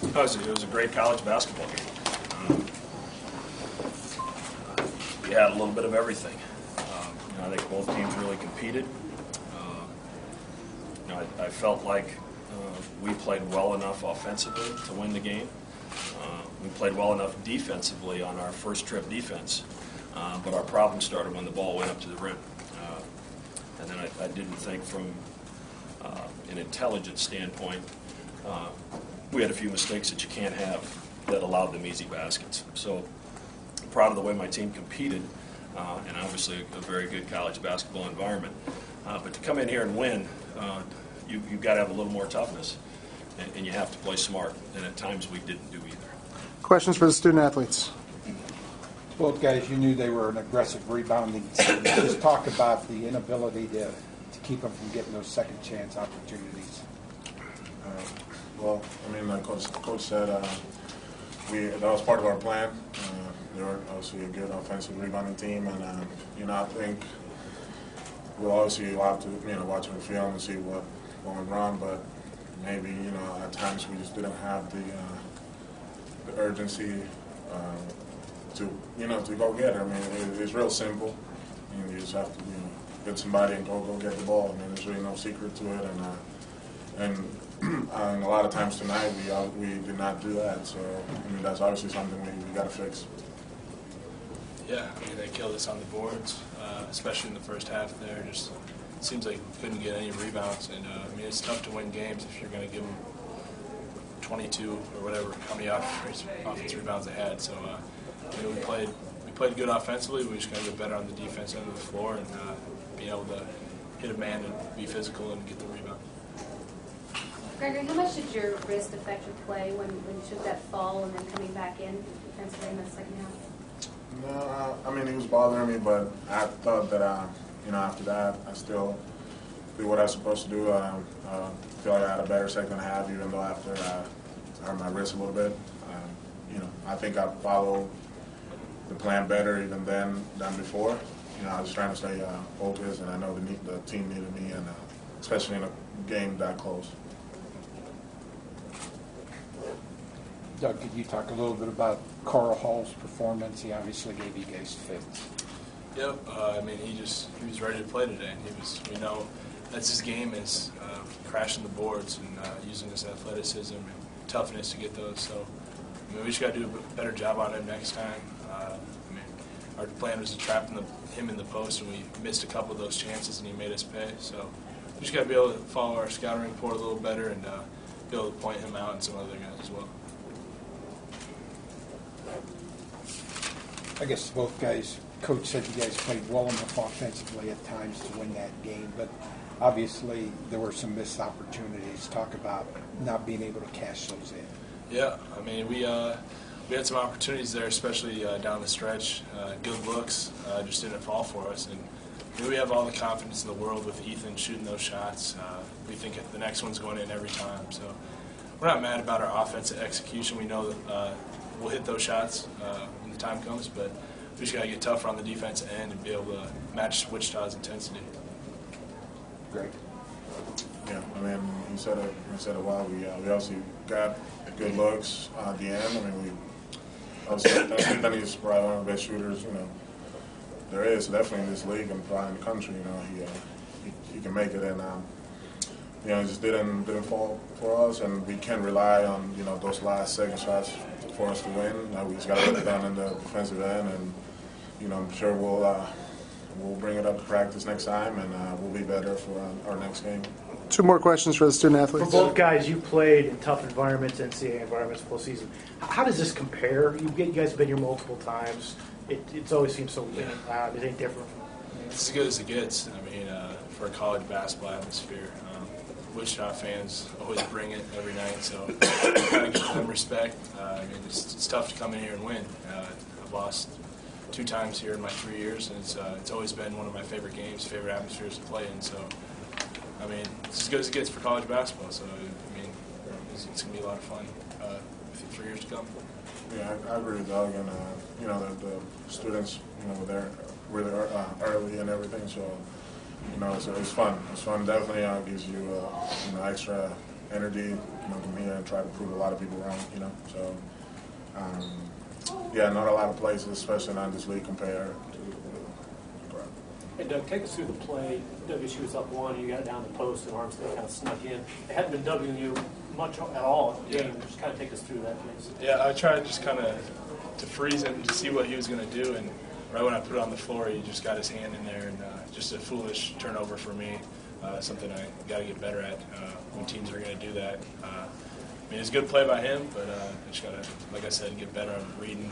It was a great college basketball game. We had a little bit of everything. I think both teams really competed. I felt like we played well enough offensively to win the game. We played well enough defensively on our first trip defense, but our problem started when the ball went up to the rim. And then I didn't think from an intelligence standpoint, we had a few mistakes that you can't have that allowed them easy baskets. So I'm proud of the way my team competed, and obviously a very good college basketball environment. But to come in here and win, you've got to have a little more toughness, and you have to play smart, and at times we didn't do either. Questions for the student athletes? Both guys, you knew they were an aggressive rebounding team. Just talk about the inability to keep them from getting those second chance opportunities. Well, I mean, like Coach said, that was part of our plan. They were obviously a good offensive rebounding team, and I think we'll obviously have to watch the film and see what went wrong. But maybe at times we just didn't have the urgency to go get it. I mean, it's real simple. You just have to get somebody and go get the ball. I mean, there's really no secret to it, and a lot of times tonight we did not do that. So I mean, that's obviously something we got to fix. Yeah, I mean, they killed us on the boards, especially in the first half there. Just seems like we couldn't get any rebounds. And, I mean, it's tough to win games if you're going to give them 22 or whatever, how many offensive rebounds they had. So, I mean, we played good offensively. We just got to get better on the defense end of the floor and be able to hit a man and be physical and get the rebound. Gregory, how much did your wrist affect your play when you took that fall and then coming back in defensively in the second half? No, I mean, it was bothering me, but I thought that, after that, I still did what I was supposed to do. I feel like I had a better second half, even though after I hurt my wrist a little bit. I think I followed the plan better even than before. I was trying to stay focused, and I know the team needed me, and especially in a game that close. Doug, could you talk a little bit about Carl Hall's performance? He obviously gave you guys fits. Yep. I mean, he was ready to play today. We know that's his game, is crashing the boards and using his athleticism and toughness to get those. So, I mean, we just got to do a better job on him next time. I mean, our plan was to trap him in the post, and we missed a couple of those chances, and he made us pay. So, we just got to be able to follow our scouting report a little better and be able to point him out and some other guys as well. I guess both guys, Coach said you guys played well enough offensively at times to win that game, but obviously there were some missed opportunities. Talk about not being able to cash those in. Yeah, I mean, we had some opportunities there, especially down the stretch. Good looks, just didn't fall for us. And we have all the confidence in the world with Ethan shooting those shots. We think the next one's going in every time. So we're not mad about our offensive execution. We know that we'll hit those shots when the time comes, but we just got to get tougher on the defense end and be able to match Wichita's intensity. Great. Yeah, I mean, you said it well. We obviously got good looks at the end. I mean, I think he's probably one of the best shooters, there is definitely in this league and probably in the country. He can make it, and it just didn't fall for us, and we can't rely on those last second shots for us to win. We just got to get it done in the defensive end, and I'm sure we'll bring it up to practice next time, and we'll be better for our next game. Two more questions for the student athletes. For both guys, you played in tough environments, NCAA environments, full season. How does this compare? You guys have been here multiple times. It always seems so loud. It ain't different. It's as good as it gets. I mean, for a college basketball atmosphere, Wichita fans always bring it every night, so gotta give them respect. I mean, it's tough to come in here and win. I've lost 2 times here in my 3 years, and it's always been one of my favorite games, favorite atmospheres to play in. So, I mean, it's as good as it gets for college basketball. So, I mean, it's gonna be a lot of fun for years to come. Yeah, I agree with Doug, and the students, were there really early and everything. So, it's fun. It's fun. Definitely gives you extra energy, you know, come here and try to prove a lot of people wrong, you know. So, yeah, not a lot of places, especially not this league, compared to. Hey, Doug, take us through the play. WSU was up 1, you got down the post, and Armstead kind of snuck in. They hadn't been Wing you much at all in the game. Just kind of take us through that, please. Yeah, I tried just kind of to freeze him to see what he was going to do, and right when I put it on the floor, he just got his hand in there, and just a foolish turnover for me. Something I got to get better at when teams are going to do that. I mean, it's a good play by him, but I just got to, like I said, get better at reading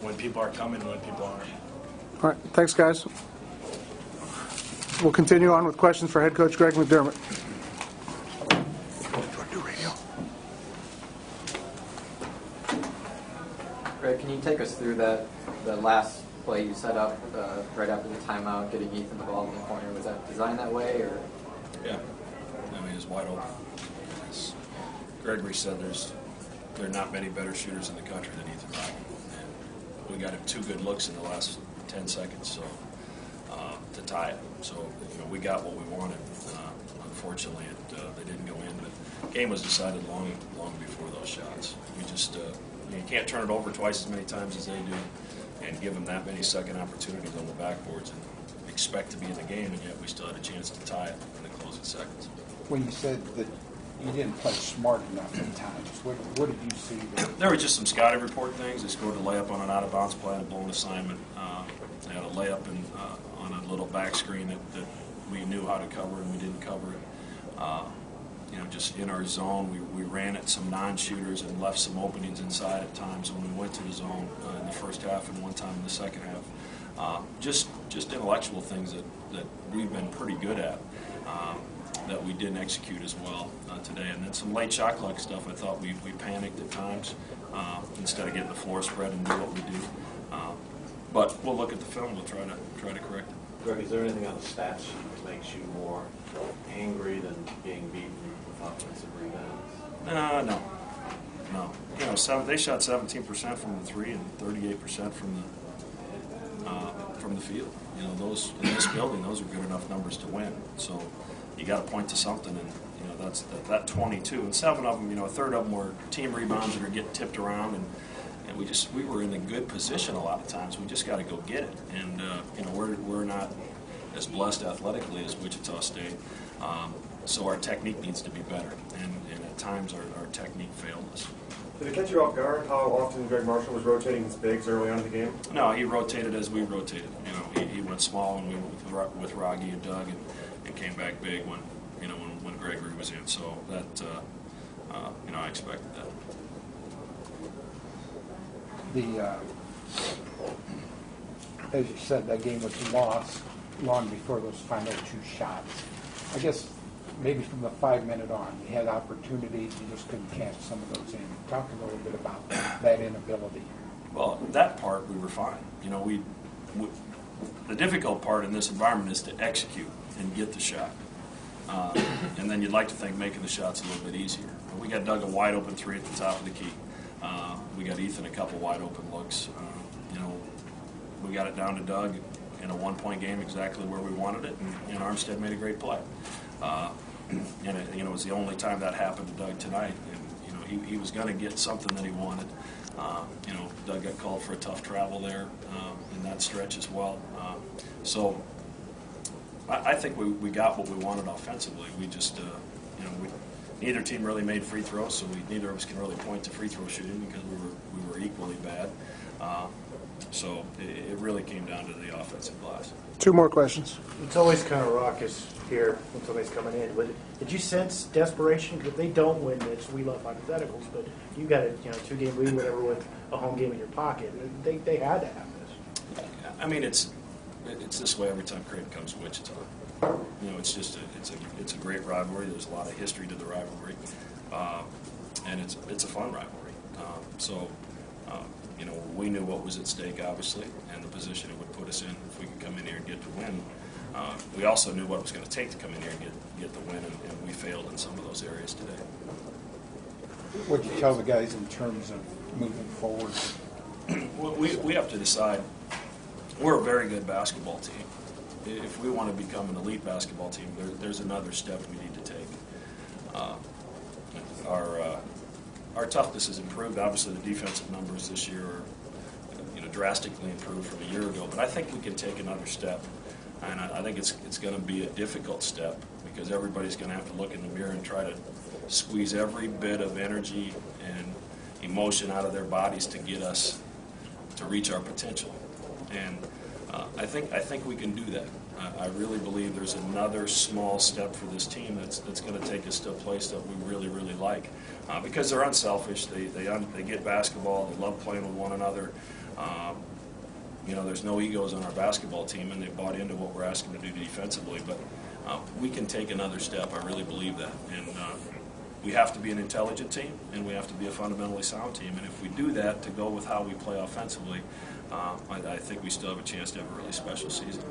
when people are coming and when people aren't. All right, thanks, guys. We'll continue on with questions for head coach Greg McDermott. Greg, can you take us through the last play you set up right after the timeout, getting Ethan the ball in the corner? Was that designed that way, or? Yeah, I mean, it's wide open. As Gregory said, there are not many better shooters in the country than Ethan Rock. And we got him 2 good looks in the last 10 seconds, so to tie it. So you know, we got what we wanted. Unfortunately, they didn't go in, but the game was decided long before those shots. We just you can't turn it over twice as many times as they do, and give them that many second opportunities on the backboards and expect to be in the game, and yet we still had a chance to tie it in the closing seconds. When you said that you didn't play smart enough at times, what did you see there? There were just some scouting report things. They scored a layup on an out-of-bounds play and a blown assignment. They had a layup on a little back screen that we knew how to cover, and we didn't cover it. You know, just in our zone, we ran at some non-shooters and left some openings inside at times when we went to the zone in the first half and one time in the second half. Just intellectual things that we've been pretty good at that we didn't execute as well today. And then some late shot clock stuff, I thought we panicked at times instead of getting the floor spread and do what we do. But we'll look at the film. We'll try to correct it. Greg, is there anything on the stat sheet that makes you more angry than being beaten with offensive rebounds? No. You know, they shot 17% from the 3 and 38% from the field. You know, those in this building, those are good enough numbers to win. So you got to point to something, and you know that's that 22 and 7 of them. You know, a third of them were team rebounds that are getting tipped around, and we were in a good position a lot of times. We just got to go get it, and you know we're not as blessed athletically as Wichita State, so our technique needs to be better, and at times our technique failed us. Did it catch you off guard how often Greg Marshall was rotating his bigs early on in the game? No, he rotated as we rotated. You know, he went small and we went with Rogge and Doug, and came back big when Gregory was in. So that you know, I expected that. As you said, that game was lost long before those final 2 shots. I guess maybe from the 5-minute on, you had opportunities, you just couldn't cash some of those in. Talk a little bit about that inability. Well, that part we were fine. You know, the difficult part in this environment is to execute and get the shot. And then you'd like to think making the shots a little bit easier. We got Doug a wide open 3 at the top of the key. We got Ethan a couple wide open looks. You know, we got it down to Doug in a 1-point game exactly where we wanted it, and Armstead made a great play. And it was the only time that happened to Doug tonight. And you know, he was going to get something that he wanted. You know, Doug got called for a tough travel there in that stretch as well. So I think we got what we wanted offensively. We just, you know, neither team really made free throws, so neither of us can really point to free throw shooting because we were equally bad. So it really came down to the offensive glass. 2 more questions. It's always kind of raucous here when somebody's coming in. But did you sense desperation? Because if they don't win this, we love hypotheticals, but you got a 2-game lead, whatever, with a home game in your pocket. They had to have this. I mean, it's this way every time Creighton comes to Wichita. You know, it's just it's a great rivalry. There's a lot of history to the rivalry, and it's a fun rivalry. You know, we knew what was at stake, obviously, and the position it would put us in if we could come in here and get the win. We also knew what it was going to take to come in here and get the win, and we failed in some of those areas today. What did you tell the guys in terms of moving forward? Well, we have to decide. We're a very good basketball team. If we want to become an elite basketball team, there's another step we need to take. our toughness has improved. Obviously, the defensive numbers this year are drastically improved from a year ago. But I think we can take another step, and I think it's going to be a difficult step because everybody's going to have to look in the mirror and try to squeeze every bit of energy and emotion out of their bodies to get us to reach our potential. And I think we can do that. I really believe there's another small step for this team that's going to take us to a place that we really, really like. Because they're unselfish, they get basketball, they love playing with one another. There's no egos on our basketball team, and they bought into what we're asking to do defensively. But we can take another step. I really believe that. And we have to be an intelligent team, and we have to be a fundamentally sound team. And if we do that to go with how we play offensively, I think we still have a chance to have a really special season.